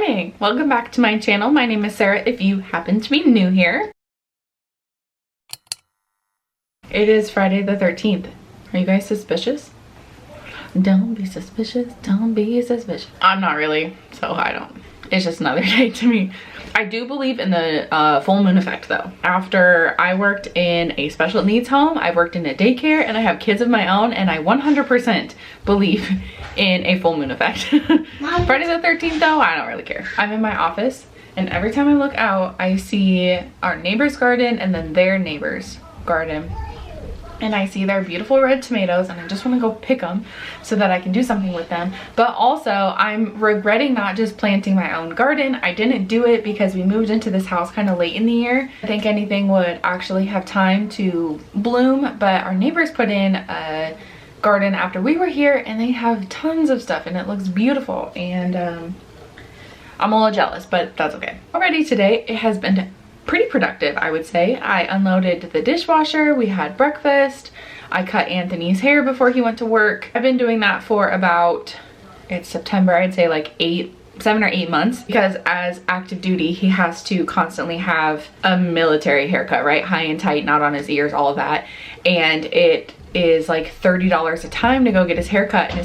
morning! Welcome back to my channel. My name is Sarah if you happen to be new here. It is Friday the 13th. Are you guys suspicious? Don't be suspicious, don't be suspicious. I'm not really, so I don't. It's just another day to me. I do believe in the full moon effect though. After I worked in a special needs home, I worked in a daycare, and I have kids of my own, and I 100% believe in a full moon effect. Friday the 13th though, I don't really care. I'm in my office, and every time I look out, I see our neighbor's garden and then their neighbor's garden. And I see their beautiful red tomatoes, and I just want to go pick them so that I can do something with them. But also I'm regretting not just planting my own garden. I didn't do it because we moved into this house kind of late in the year. I think anything would actually have time to bloom, but our neighbors put in a garden after we were here, and they have tons of stuff and it looks beautiful, and I'm a little jealous, but that's okay. Already today it has been pretty productive, I would say. I unloaded the dishwasher, we had breakfast, I cut Anthony's hair before he went to work. I've been doing that for about, it's September, I'd say like 7 or 8 months, because as active duty he has to constantly have a military haircut, right? High and tight, not on his ears, all of that. And it is like $30 a time to go get his haircut, and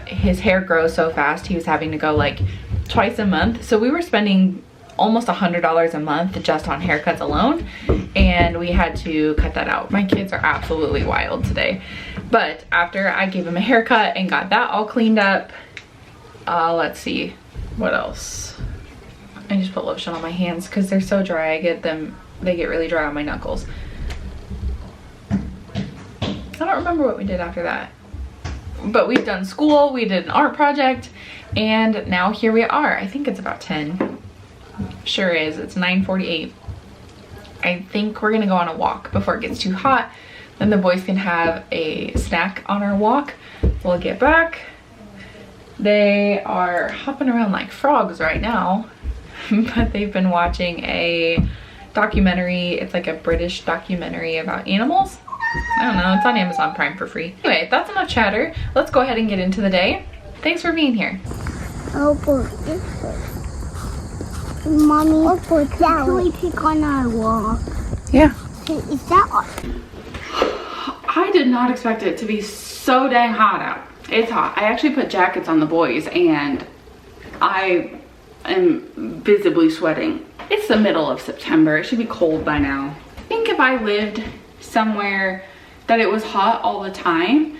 his hair grows so fast he was having to go like twice a month. So we were spending almost $100 a month just on haircuts alone, and we had to cut that out. My kids are absolutely wild today. But after I gave him a haircut and got that all cleaned up, let's see what else. I just put lotion on my hands because they're so dry. They get really dry on my knuckles. I don't remember what we did after that, but we've done school, we did an art project, and now here we are. I think it's about 10. Sure is. It's 9:48. I think we're gonna go on a walk before it gets too hot. Then the boys can have a snack on our walk. We'll get back. They are hopping around like frogs right now, but they've been watching a documentary. It's like a British documentary about animals. I don't know, it's on Amazon Prime for free. Anyway, that's enough chatter. Let's go ahead and get into the day. Thanks for being here. Mommy, should we pick on our walk? Yeah. Is that all? I did not expect it to be so dang hot out. It's hot. I actually put jackets on the boys, and I am visibly sweating. It's the middle of September. It should be cold by now. I think if I lived somewhere that it was hot all the time,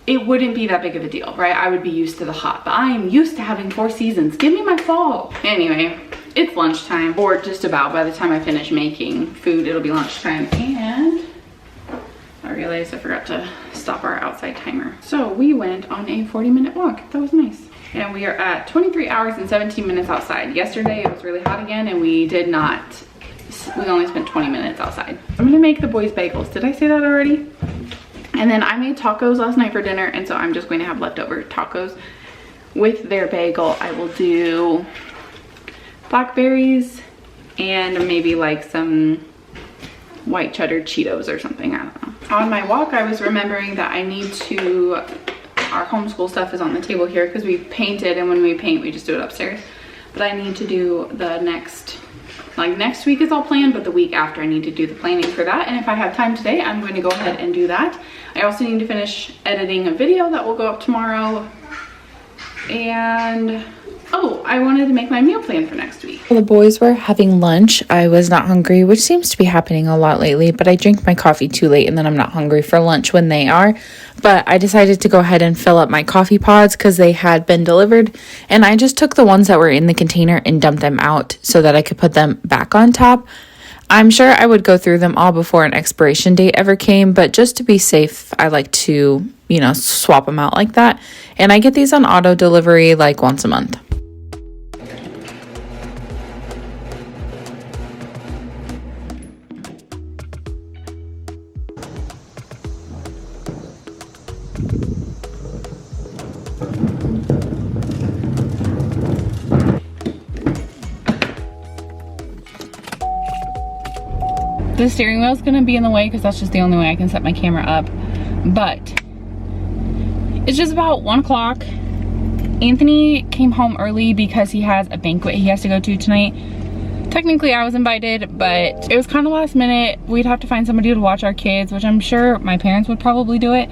it wouldn't be that big of a deal, right? I would be used to the hot, but I am used to having 4 seasons. Give me my fall. Anyway, it's lunchtime, or just about. By the time I finish making food, it'll be lunchtime. And I realized I forgot to stop our outside timer. So we went on a 40-minute walk. That was nice. And we are at 23 hours and 17 minutes outside. Yesterday it was really hot again, and we only spent 20 minutes outside. I'm gonna make the boys bagels. Did I say that already? And then I made tacos last night for dinner, and so I'm just going to have leftover tacos with their bagel. I will do blackberries and maybe like some white cheddar Cheetos or something, I don't know. On my walk, I was remembering that our homeschool stuff is on the table here because we painted, and when we paint, we just do it upstairs. But I need to do the next week is all planned, but the week after I need to do the planning for that. And if I have time today, I'm going to go ahead and do that. I also need to finish editing a video that will go up tomorrow. And oh, I wanted to make my meal plan for next week. While the boys were having lunch, I was not hungry, which seems to be happening a lot lately, but I drink my coffee too late and then I'm not hungry for lunch when they are. But I decided to go ahead and fill up my coffee pods because they had been delivered, and I just took the ones that were in the container and dumped them out so that I could put them back on top. I'm sure I would go through them all before an expiration date ever came, but just to be safe, I like to, swap them out like that. And I get these on auto delivery like once a month. The steering wheel is going to be in the way because that's just the only way I can set my camera up. But it's just about 1 o'clock Anthony came home early because he has a banquet he has to go to tonight. Technically I was invited, but it was kind of last minute. We'd have to find somebody to watch our kids, which I'm sure my parents would probably do it.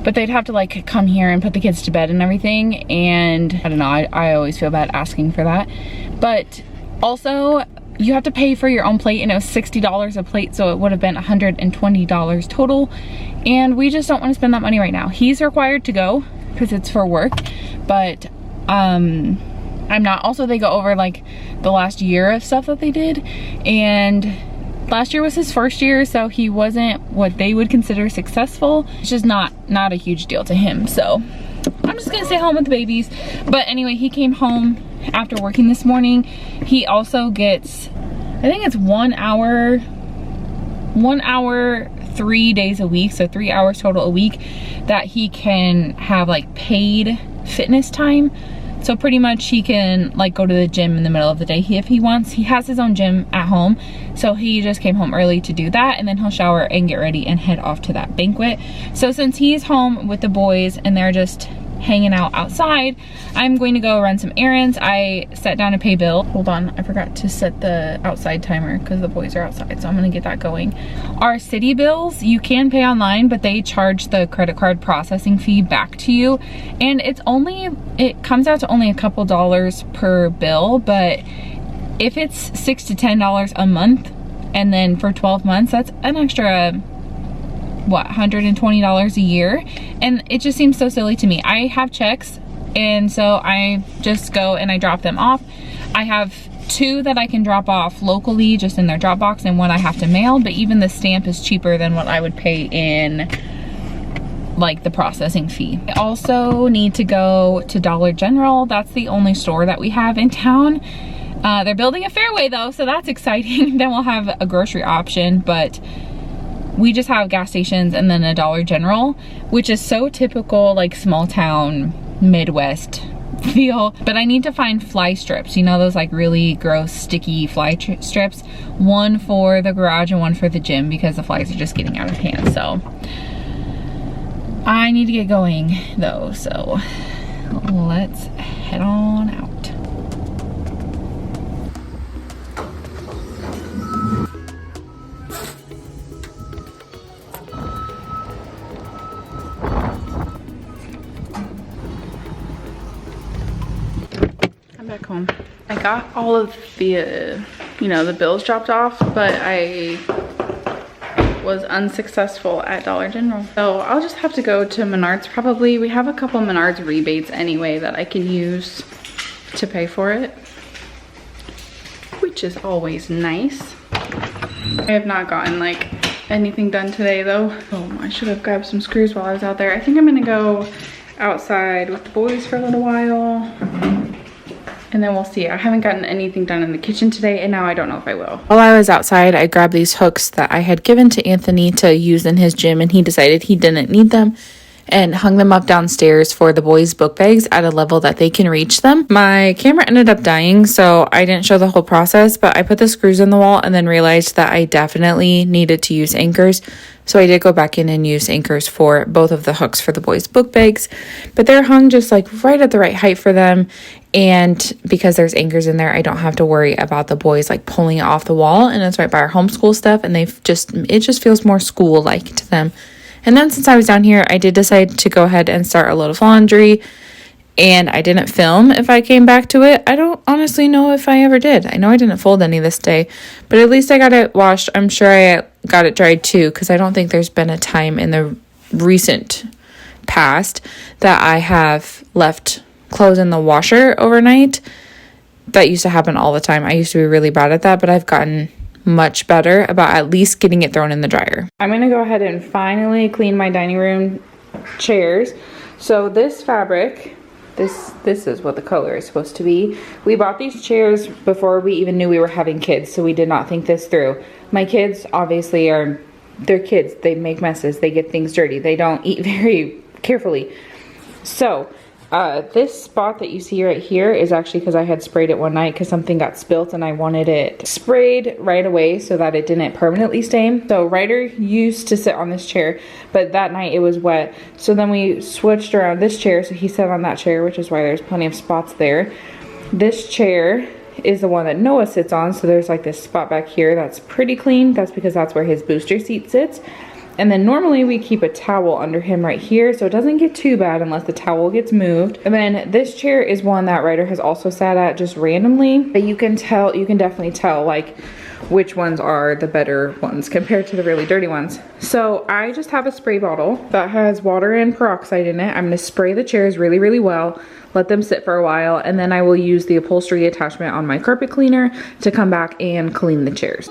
But they'd have to like come here and put the kids to bed and everything. And I don't know, I always feel bad asking for that. But also you have to pay for your own plate, and it was $60 a plate, so it would have been $120 total. And we just don't want to spend that money right now. He's required to go because it's for work, but I'm not. Also, they go over like the last year of stuff that they did, and last year was his first year, so he wasn't what they would consider successful. It's just not a huge deal to him, so I'm just gonna stay home with the babies. But anyway, he came home after working this morning. He also gets, I think it's 1 hour 3 days a week, so 3 hours total a week, that he can have like paid fitness time. So pretty much he can like go to the gym in the middle of the day if he wants. He has his own gym at home, so he just came home early to do that, and then he'll shower and get ready and head off to that banquet. So since he's home with the boys and they're just hanging out outside, I'm going to go run some errands. I sat down to pay bill. Hold on, I forgot to set the outside timer because the boys are outside, so I'm gonna get that going. Our city bills, you can pay online, but they charge the credit card processing fee back to you, and it comes out to only a couple dollars per bill. But if it's $6 to $10 a month, and then for 12 months, that's an extra, what, $120 a year. And it just seems so silly to me. I have checks, and so I just go and I drop them off. I have 2 that I can drop off locally just in their drop box, and 1 I have to mail, but even the stamp is cheaper than what I would pay in like the processing fee. I also need to go to Dollar General. That's the only store that we have in town. They're building a Fairway though, so that's exciting. Then we'll have a grocery option, but we just have gas stations and then a Dollar General, which is so typical like small town Midwest feel. But I need to find fly strips, you know, those like really gross sticky fly strips, 1 for the garage and 1 for the gym, because the flies are just getting out of hand. So I need to get going though, so let's head on out. Back home. I got all of the, the bills dropped off, but I was unsuccessful at Dollar General. So I'll just have to go to Menards probably. We have a couple Menards rebates anyway that I can use to pay for it, which is always nice. I have not gotten like anything done today though. Oh, I should have grabbed some screws while I was out there. I think I'm gonna go outside with the boys for a little while, and then we'll see. I haven't gotten anything done in the kitchen today, and now I don't know if I will. While I was outside, I grabbed these hooks that I had given to Anthony to use in his gym, and he decided he didn't need them, and hung them up downstairs for the boys' book bags at a level that they can reach them. My camera ended up dying, so I didn't show the whole process, but I put the screws in the wall and then realized that I definitely needed to use anchors. So I did go back in and use anchors for both of the hooks for the boys' book bags, but they're hung just like right at the right height for them. And because there's anchors in there, I don't have to worry about the boys like pulling it off the wall, and it's right by our homeschool stuff, and it just feels more school-like to them. And then since I was down here, I did decide to go ahead and start a load of laundry, and I didn't film if I came back to it. I don't honestly know if I ever did. I know I didn't fold any this day, but at least I got it washed. I'm sure I got it dried too, because I don't think there's been a time in the recent past that I have left clothes in the washer overnight. That used to happen all the time. I used to be really bad at that, but I've gotten much better about at least getting it thrown in the dryer. I'm gonna go ahead and finally clean my dining room chairs. So this fabric, this is what the color is supposed to be. We bought these chairs before we even knew we were having kids, so we did not think this through. My kids obviously they're kids. They make messes. They get things dirty. They don't eat very carefully. So This spot that you see right here is actually because I had sprayed it one night because something got spilt and I wanted it sprayed right away so that it didn't permanently stain. So Ryder used to sit on this chair, but that night it was wet. So then we switched around this chair, so he sat on that chair, which is why there's plenty of spots there. This chair is the one that Noah sits on, so there's like this spot back here that's pretty clean. That's because that's where his booster seat sits. And then normally we keep a towel under him right here so it doesn't get too bad unless the towel gets moved. And then this chair is one that Ryder has also sat at just randomly, but you can definitely tell like which ones are the better ones compared to the really dirty ones. So I just have a spray bottle that has water and peroxide in it. I'm gonna spray the chairs really, really well, let them sit for a while, and then I will use the upholstery attachment on my carpet cleaner to come back and clean the chairs.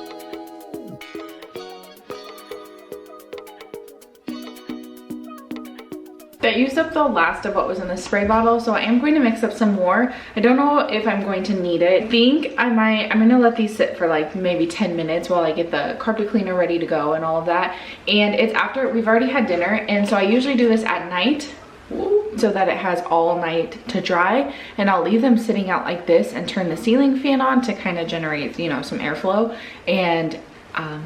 That used up the last of what was in the spray bottle, so I am going to mix up some more. I don't know if I'm going to need it. I think I'm gonna let these sit for like maybe 10 minutes while I get the carpet cleaner ready to go and all of that. And it's after we've already had dinner, and so I usually do this at night so that it has all night to dry, and I'll leave them sitting out like this and turn the ceiling fan on to kind of generate, you know, some airflow, and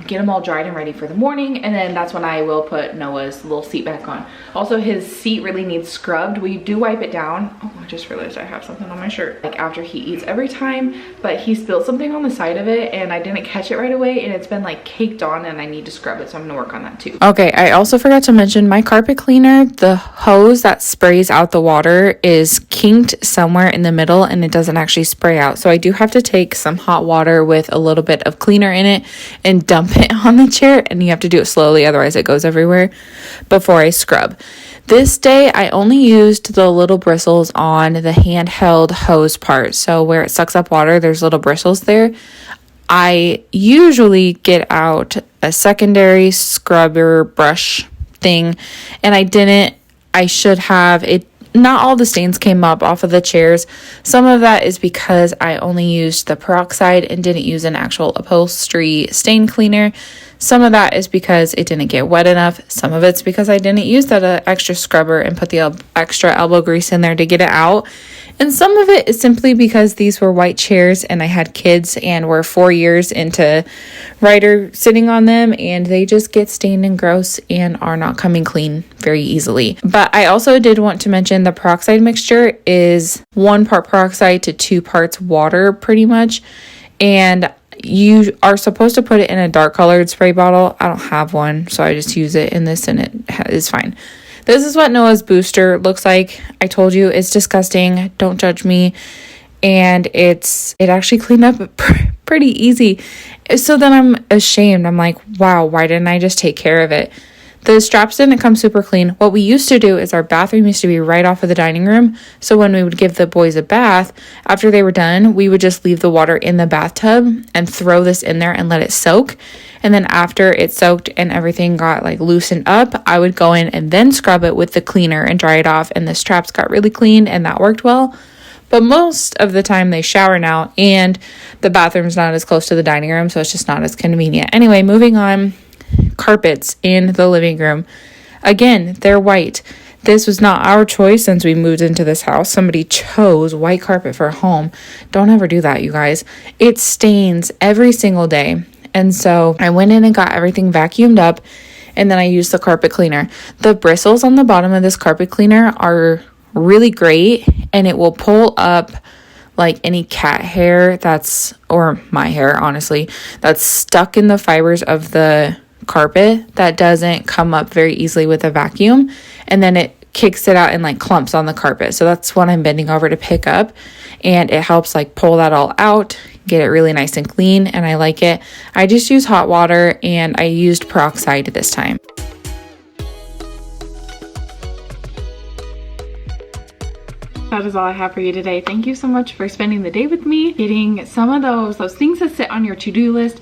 get them all dried and ready for the morning. And then that's when I will put Noah's little seat back on. Also, his seat really needs scrubbed. We do wipe it down. Oh, I just realized I have something on my shirt. Like after he eats every time, but he spilled something on the side of it and I didn't catch it right away, and it's been like caked on, and I need to scrub it, so I'm gonna work on that too. Okay, I also forgot to mention my carpet cleaner, the hose that sprays out the water is kinked somewhere in the middle and it doesn't actually spray out. So I do have to take some hot water with a little bit of cleaner in it and dump it on the chair, and you have to do it slowly, otherwise it goes everywhere, before I scrub. This day I only used the little bristles on the handheld hose part, so where it sucks up water there's little bristles there. I usually get out a secondary scrubber brush thing, and I didn't. I should have. It not all the stains came up off of the chairs. Some of that is because I only used the peroxide and didn't use an actual upholstery stain cleaner. Some of that is because it didn't get wet enough. Some of it's because I didn't use that extra scrubber and put the extra elbow grease in there to get it out. And some of it is simply because these were white chairs and I had kids and we're 4 years into Ryder sitting on them, and they just get stained and gross and are not coming clean very easily. But I also did want to mention the peroxide mixture is 1 part peroxide to 2 parts water pretty much. And you are supposed to put it in a dark colored spray bottle. I don't have one, so I just use it in this and it is fine. This is what Noah's booster looks like. I told you it's disgusting. Don't judge me. And it actually cleaned up pretty easy. So then I'm ashamed. I'm like, wow, why didn't I just take care of it? The straps didn't come super clean. What we used to do is our bathroom used to be right off of the dining room. So when we would give the boys a bath, after they were done, we would just leave the water in the bathtub and throw this in there and let it soak. And then after it soaked and everything got like loosened up, I would go in and then scrub it with the cleaner and dry it off. And the straps got really clean and that worked well. But most of the time they shower now, and the bathroom's not as close to the dining room, so it's just not as convenient. Anyway, moving on. Carpets in the living room. Again, they're white. This was not our choice since we moved into this house. Somebody chose white carpet for a home. Don't ever do that, you guys. It stains every single day. And so I went in and got everything vacuumed up, and then I used the carpet cleaner. The bristles on the bottom of this carpet cleaner are really great, and it will pull up like any cat hair or my hair, honestly, that's stuck in the fibers of the carpet that doesn't come up very easily with a vacuum, and then it kicks it out in like clumps on the carpet. So that's what I'm bending over to pick up, and it helps like pull that all out, get it really nice and clean, and I like it. I just use hot water, and I used peroxide this time. That is all I have for you today. Thank you so much for spending the day with me, getting some of those things that sit on your to-do list.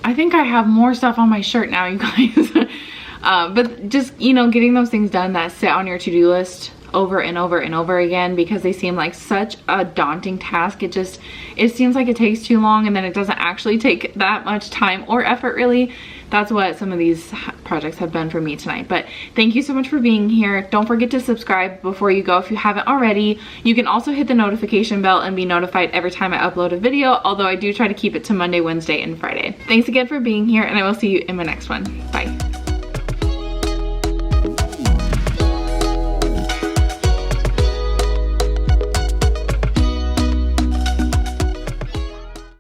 I think I have more stuff on my shirt now, you guys. But just, you know, getting those things done that sit on your to-do list over and over and over again, because they seem like such a daunting task. It seems like it takes too long, and then it doesn't actually take that much time or effort really. that's what some of these projects have done for me tonight. But thank you so much for being here. Don't forget to subscribe before you go if you haven't already. You can also hit the notification bell and be notified every time I upload a video, although I do try to keep it to Monday, Wednesday, and Friday. Thanks again for being here, and I will see you in my next one. Bye.